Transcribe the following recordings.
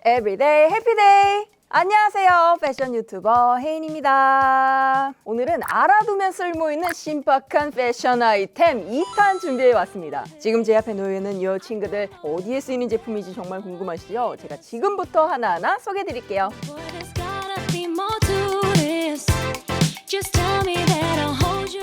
Everyday Happy Day! 안녕하세요. 패션 유튜버 혜인입니다. 오늘은 알아두면 쓸모있는 신박한 패션 아이템 2탄 준비해 왔습니다. 지금 제 앞에 놓여있는 이 친구들 어디에 쓰이는 제품인지 정말 궁금하시죠? 제가 지금부터 하나하나 소개해 드릴게요.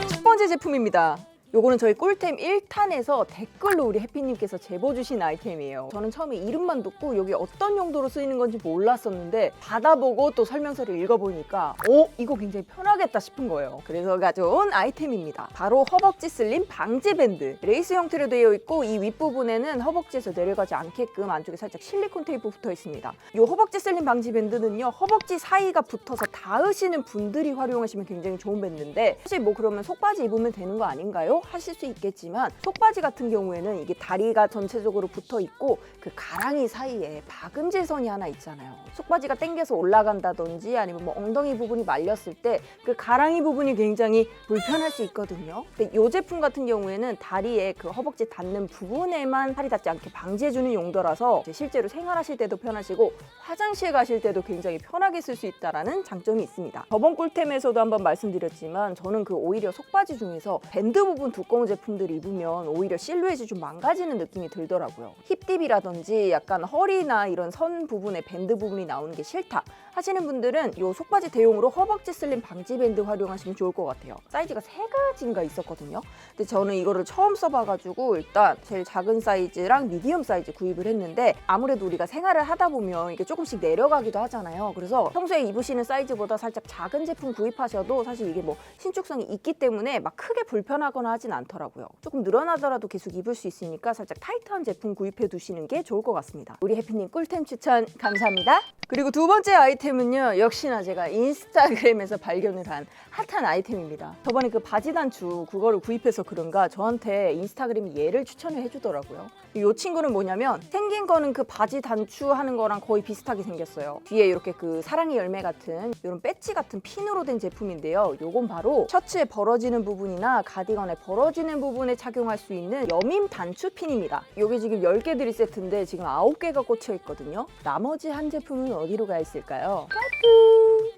첫 번째 제품입니다. 요거는 저희 꿀템 1탄에서 댓글로 우리 해피님께서 제보 주신 아이템이에요. 저는 처음에 이름만 듣고 여기 어떤 용도로 쓰이는 건지 몰랐었는데 받아보고 또 설명서를 읽어보니까 이거 굉장히 편하겠다 싶은 거예요. 그래서 가져온 아이템입니다. 바로 허벅지 슬림 방지 밴드. 레이스 형태로 되어 있고 이 윗부분에는 허벅지에서 내려가지 않게끔 안쪽에 살짝 실리콘 테이프 붙어 있습니다. 이 허벅지 슬림 방지 밴드는요, 허벅지 사이가 붙어서 닿으시는 분들이 활용하시면 굉장히 좋은 밴드인데, 사실 뭐 그러면 속바지 입으면 되는 거 아닌가요? 하실 수 있겠지만 속바지 같은 경우에는 이게 다리가 전체적으로 붙어 있고 그 가랑이 사이에 박음질선이 하나 있잖아요. 속바지가 당겨서 올라간다든지 아니면 뭐 엉덩이 부분이 말렸을 때 그 가랑이 부분이 굉장히 불편할 수 있거든요. 근데 이 제품 같은 경우에는 다리에 그 허벅지 닿는 부분에만 살이 닿지 않게 방지해주는 용도라서 실제로 생활하실 때도 편하시고 화장실 가실 때도 굉장히 편하게 쓸 수 있다는 장점이 있습니다. 저번 꿀템에서도 한번 말씀드렸지만 저는 그 오히려 속바지 중에서 밴드 부분 두꺼운 제품들 입으면 오히려 실루엣이 좀 망가지는 느낌이 들더라고요. 힙딥이라든지 약간 허리나 이런 선 부분에 밴드 부분이 나오는 게 싫다 하시는 분들은 이 속바지 대용으로 허벅지 슬림 방지 밴드 활용하시면 좋을 것 같아요. 사이즈가 3가지인가 있었거든요. 근데 저는 이거를 처음 써봐가지고 일단 제일 작은 사이즈랑 미디엄 사이즈 구입을 했는데, 아무래도 우리가 생활을 하다 보면 이게 조금씩 내려가기도 하잖아요. 그래서 평소에 입으시는 사이즈보다 살짝 작은 제품 구입하셔도 사실 이게 뭐 신축성이 있기 때문에 막 크게 불편하거나 하진 않더라고요. 조금 늘어나더라도 계속 입을 수 있으니까 살짝 타이트한 제품 구입해 두시는 게 좋을 것 같습니다. 우리 해피님 꿀템 추천 감사합니다. 그리고 두 번째 아이템은요, 역시나 제가 인스타그램에서 발견을 한 핫한 아이템입니다. 저번에 그 바지 단추 그거를 구입해서 그런가 저한테 인스타그램이 얘를 추천을 해주더라고요. 이 친구는 뭐냐면 생긴 거는 그 바지 단추 하는 거랑 거의 비슷하게 생겼어요. 뒤에 이렇게 그 사랑의 열매 같은 이런 배지 같은 핀으로 된 제품인데요. 요건 바로 셔츠에 벌어지는 부분이나 가디건에 벌어지는 부분에 착용할 수 있는 여민 단추 핀입니다. 요게 지금 10개들이 세트인데 지금 9개가 꽂혀 있거든요. 나머지 한 제품은 어디로 가 있을까요?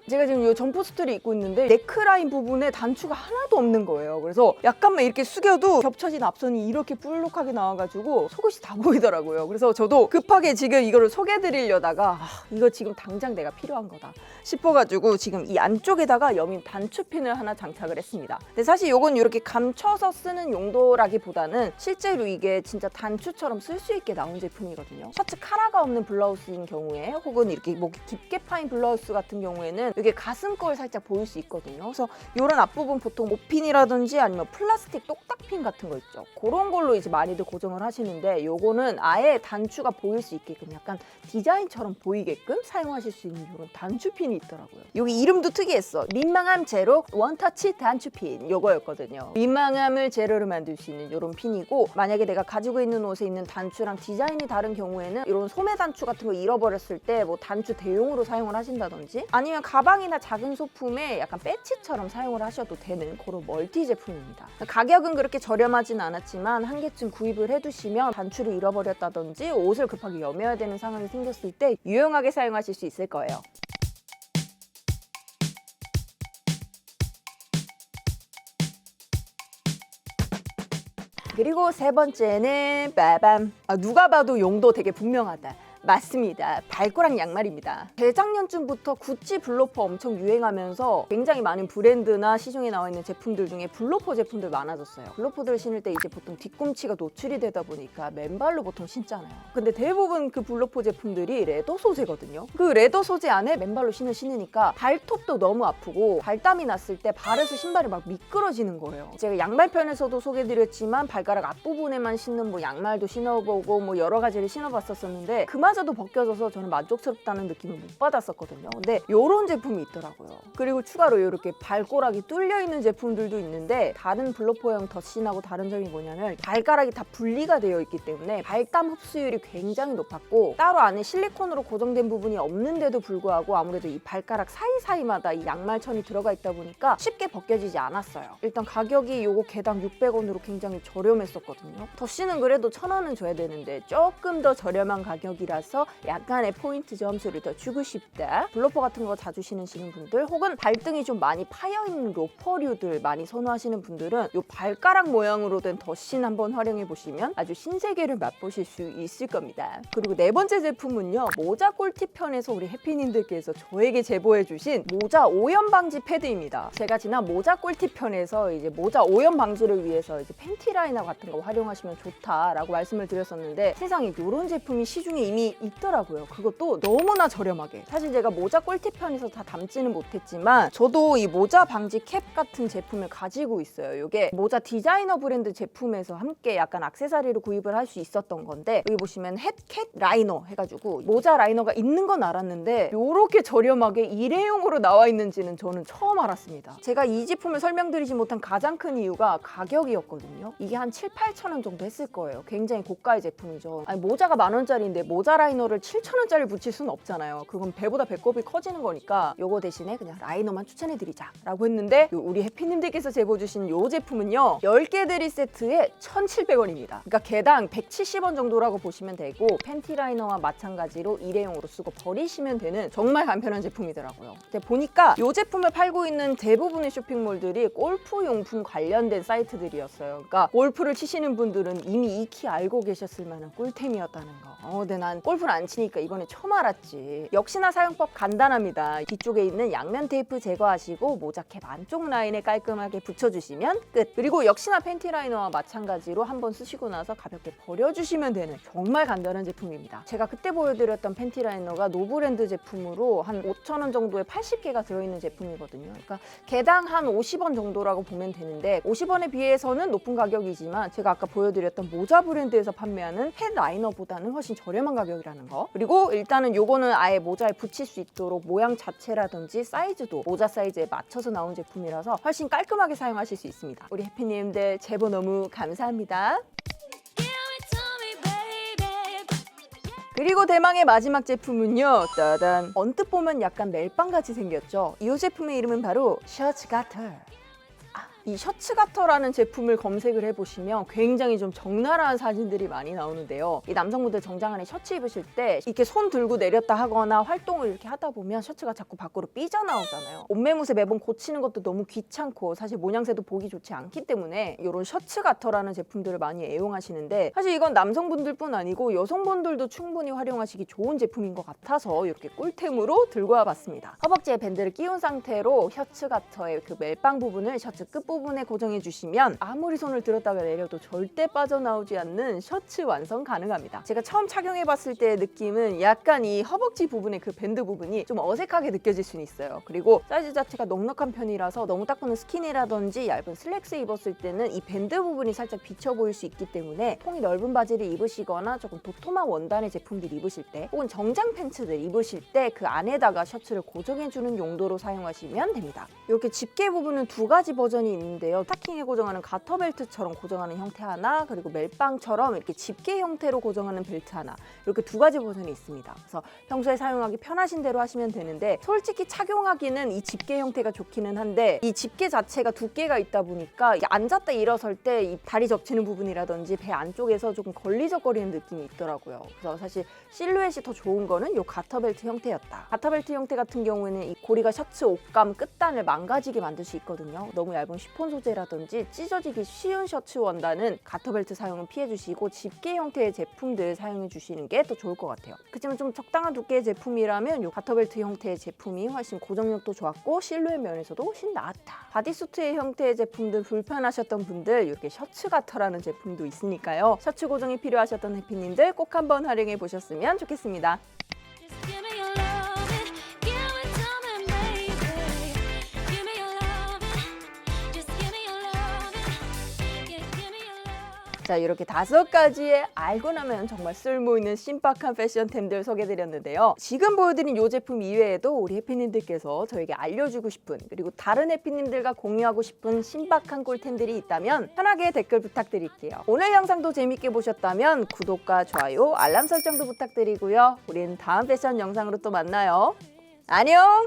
제가 지금 이 점퍼스트를 입고 있는데 네크라인 부분에 단추가 하나도 없는 거예요. 그래서 약간만 이렇게 숙여도 겹쳐진 앞선이 이렇게 볼록하게 나와가지고 속옷이 다 보이더라고요. 그래서 저도 급하게 지금 이거를 소개해드리려다가 이거 지금 당장 내가 필요한 거다 싶어가지고 지금 이 안쪽에다가 여민 단추핀을 하나 장착을 했습니다. 근데 사실 이건 이렇게 감춰서 쓰는 용도라기보다는 실제로 이게 진짜 단추처럼 쓸 수 있게 나온 제품이거든요. 셔츠 카라가 없는 블라우스인 경우에 혹은 이렇게 목 깊게 파인 블라우스 같은 경우에는 이게 가슴걸 살짝 보일 수 있거든요. 그래서 이런 앞부분 보통 옷핀이라든지 아니면 플라스틱 똑딱핀 같은 거 있죠. 그런 걸로 이제 많이들 고정을 하시는데 요거는 아예 단추가 보일 수 있게끔 약간 디자인처럼 보이게끔 사용하실 수 있는 이런 단추핀이 있더라고요. 여기 이름도 특이했어. 민망함 제로 원터치 단추핀 요거였거든요. 민망함을 제로로 만들 수 있는 이런 핀이고, 만약에 내가 가지고 있는 옷에 있는 단추랑 디자인이 다른 경우에는 이런 소매 단추 같은 거 잃어버렸을 때 뭐 단추 대용으로 사용을 하신다든지 아니면 가방이나 작은 소품에 약간 배치처럼 사용을 하셔도 되는 그런 멀티 제품입니다. 가격은 그렇게 저렴하진 않았지만 한 개쯤 구입을 해두시면 단추를 잃어버렸다든지 옷을 급하게 여며야 되는 상황이 생겼을 때 유용하게 사용하실 수 있을 거예요. 그리고 세 번째는 빠밤. 누가 봐도 용도 되게 분명하다. 맞습니다. 발꼬락 양말입니다. 재작년쯤부터 구찌 블로퍼 엄청 유행하면서 굉장히 많은 브랜드나 시중에 나와 있는 제품들 중에 블로퍼 제품들 많아졌어요. 블로퍼들 신을 때 이제 보통 뒤꿈치가 노출이 되다 보니까 맨발로 보통 신잖아요. 근데 대부분 그 블로퍼 제품들이 레더 소재거든요. 그 레더 소재 안에 맨발로 신으니까 발톱도 너무 아프고 발땀이 났을 때 발에서 신발이 막 미끄러지는 거예요. 제가 양말 편에서도 소개드렸지만 발가락 앞부분에만 신는 뭐 양말도 신어보고 뭐 여러 가지를 신어봤었는데 그마저도 벗겨져서 저는 만족스럽다는 느낌을 못 받았었거든요. 근데 이런 제품이 있더라고요. 그리고 추가로 이렇게 발꼬락이 뚫려 있는 제품들도 있는데, 다른 블로퍼형 덧신하고 다른 점이 뭐냐면 발가락이 다 분리가 되어 있기 때문에 발땀 흡수율이 굉장히 높았고, 따로 안에 실리콘으로 고정된 부분이 없는데도 불구하고 아무래도 이 발가락 사이사이마다 이 양말천이 들어가 있다 보니까 쉽게 벗겨지지 않았어요. 일단 가격이 요거 개당 600원으로 굉장히 저렴했었거든요. 덧신은 그래도 1,000원은 줘야 되는데 조금 더 저렴한 가격이라 발라서 약간의 포인트 점수를 더 주고 싶다. 블러퍼 같은 거 자주 신으시는 분들 혹은 발등이 좀 많이 파여있는 로퍼류들 많이 선호하시는 분들은 이 발가락 모양으로 된 더신 한번 활용해 보시면 아주 신세계를 맛보실 수 있을 겁니다. 그리고 네 번째 제품은요, 모자 꿀팁 편에서 우리 해피님들께서 저에게 제보해 주신 모자 오염 방지 패드입니다. 제가 지난 모자 꿀팁 편에서 이제 모자 오염 방지를 위해서 이제 팬티 라이너 같은 거 활용하시면 좋다라고 말씀을 드렸었는데 세상에 이런 제품이 시중에 이미 있더라고요. 그것도 너무나 저렴하게. 사실 제가 모자 꿀팁 편에서 다 담지는 못했지만 저도 이 모자 방지 캡 같은 제품을 가지고 있어요. 이게 모자 디자이너 브랜드 제품에서 함께 약간 액세서리로 구입을 할 수 있었던 건데 여기 보시면 햇캣 라이너 해가지고 모자 라이너가 있는 건 알았는데 이렇게 저렴하게 일회용으로 나와 있는지는 저는 처음 알았습니다. 제가 이 제품을 설명드리지 못한 가장 큰 이유가 가격이었거든요. 이게 한 7, 8천 원 정도 했을 거예요. 굉장히 고가의 제품이죠. 아니, 모자가 10,000원짜리인데 모자 라이너를 7,000원짜리 붙일 수는 없잖아요. 그건 배보다 배꼽이 커지는 거니까 요거 대신에 그냥 라이너만 추천해드리자 라고 했는데 우리 해피님들께서 제보 주신 요 제품은요 10개들이 세트에 1,700원입니다. 그러니까 개당 170원 정도라고 보시면 되고 팬티 라이너와 마찬가지로 일회용으로 쓰고 버리시면 되는 정말 간편한 제품이더라고요. 근데 보니까 이 제품을 팔고 있는 대부분의 쇼핑몰들이 골프용품 관련된 사이트들이었어요. 그러니까 골프를 치시는 분들은 이미 익히 알고 계셨을 만한 꿀템이었다는 거. 근데 난 골프를 안 치니까 이번에 처음 알았지. 역시나 사용법 간단합니다. 뒤쪽에 있는 양면 테이프 제거하시고 모자캡 안쪽 라인에 깔끔하게 붙여주시면 끝. 그리고 역시나 팬티 라이너와 마찬가지로 한번 쓰시고 나서 가볍게 버려주시면 되는 정말 간단한 제품입니다. 제가 그때 보여드렸던 팬티 라이너가 노브랜드 제품으로 한 5,000원 정도에 80개가 들어있는 제품이거든요. 그러니까 개당 한 50원 정도라고 보면 되는데 50원에 비해서는 높은 가격이지만 제가 아까 보여드렸던 모자 브랜드에서 판매하는 햇 라이너보다는 훨씬 저렴한 가격이라는 거. 그리고 일단은 요거는 아예 모자에 붙일 수 있도록 모양 자체라든지 사이즈도 모자 사이즈에 맞춰서 나온 제품이라서 훨씬 깔끔하게 사용하실 수 있습니다. 우리 해피님들 제보 너무 감사합니다. 그리고 대망의 마지막 제품은요, 따단, 언뜻 보면 약간 멜빵같이 생겼죠. 이 제품의 이름은 바로 셔츠 가터. 이 셔츠 가터라는 제품을 검색을 해보시면 굉장히 좀 적나라한 사진들이 많이 나오는데요. 이 남성분들 정장 안에 셔츠 입으실 때 이렇게 손 들고 내렸다 하거나 활동을 이렇게 하다 보면 셔츠가 자꾸 밖으로 삐져나오잖아요. 옷매무새 매번 고치는 것도 너무 귀찮고 사실 모양새도 보기 좋지 않기 때문에 이런 셔츠 가터라는 제품들을 많이 애용하시는데 사실 이건 남성분들뿐 아니고 여성분들도 충분히 활용하시기 좋은 제품인 것 같아서 이렇게 꿀템으로 들고 와봤습니다. 허벅지에 밴드를 끼운 상태로 셔츠 가터의 그 멜빵 부분을 셔츠 끝부분에 고정해 주시면 아무리 손을 들었다가 내려도 절대 빠져나오지 않는 셔츠 완성 가능합니다. 제가 처음 착용해 봤을 때의 느낌은 약간 이 허벅지 부분의 그 밴드 부분이 좀 어색하게 느껴질 수는 있어요. 그리고 사이즈 자체가 넉넉한 편이라서 너무 딱 보는 스키니라든지 얇은 슬랙스 입었을 때는 이 밴드 부분이 살짝 비쳐 보일 수 있기 때문에 통이 넓은 바지를 입으시거나 조금 도톰한 원단의 제품들 입으실 때 혹은 정장 팬츠들 입으실 때 그 안에다가 셔츠를 고정해 주는 용도로 사용하시면 됩니다. 이렇게 집게 부분은 두 가지 버전이 있는데요. 스타킹에 고정하는 가터벨트처럼 고정하는 형태 하나, 그리고 멜빵처럼 이렇게 집게 형태로 고정하는 벨트 하나, 이렇게 두 가지 버전이 있습니다. 그래서 평소에 사용하기 편하신 대로 하시면 되는데 솔직히 착용하기는 이 집게 형태가 좋기는 한데 이 집게 자체가 두께가 있다 보니까 앉았다 일어설 때 이 다리 접치는 부분이라든지 배 안쪽에서 조금 걸리적거리는 느낌이 있더라고요. 그래서 사실 실루엣이 더 좋은 거는 이 가터벨트 형태였다. 가터벨트 형태 같은 경우에는 이 고리가 셔츠 옷감 끝단을 망가지게 만들 수 있거든요. 너무 얇은 쉬폰 소재라든지 찢어지기 쉬운 셔츠 원단은 가터벨트 사용은 피해주시고 집게 형태의 제품들 사용해 주시는 게 더 좋을 것 같아요. 그렇지만 좀 적당한 두께의 제품이라면 이 가터벨트 형태의 제품이 훨씬 고정력도 좋았고 실루엣 면에서도 훨씬 나았다. 바디수트의 형태의 제품들 불편하셨던 분들 이렇게 셔츠 가터라는 제품도 있으니까요. 셔츠 고정이 필요하셨던 해피님들 꼭 한번 활용해 보셨으면 좋겠습니다. 자, 이렇게 5가지의 알고 나면 정말 쓸모있는 신박한 패션템들 소개해드렸는데요. 지금 보여드린 이 제품 이외에도 우리 해피님들께서 저에게 알려주고 싶은 그리고 다른 해피님들과 공유하고 싶은 신박한 꿀템들이 있다면 편하게 댓글 부탁드릴게요. 오늘 영상도 재밌게 보셨다면 구독과 좋아요, 알람 설정도 부탁드리고요. 우린 다음 패션 영상으로 또 만나요. 안녕!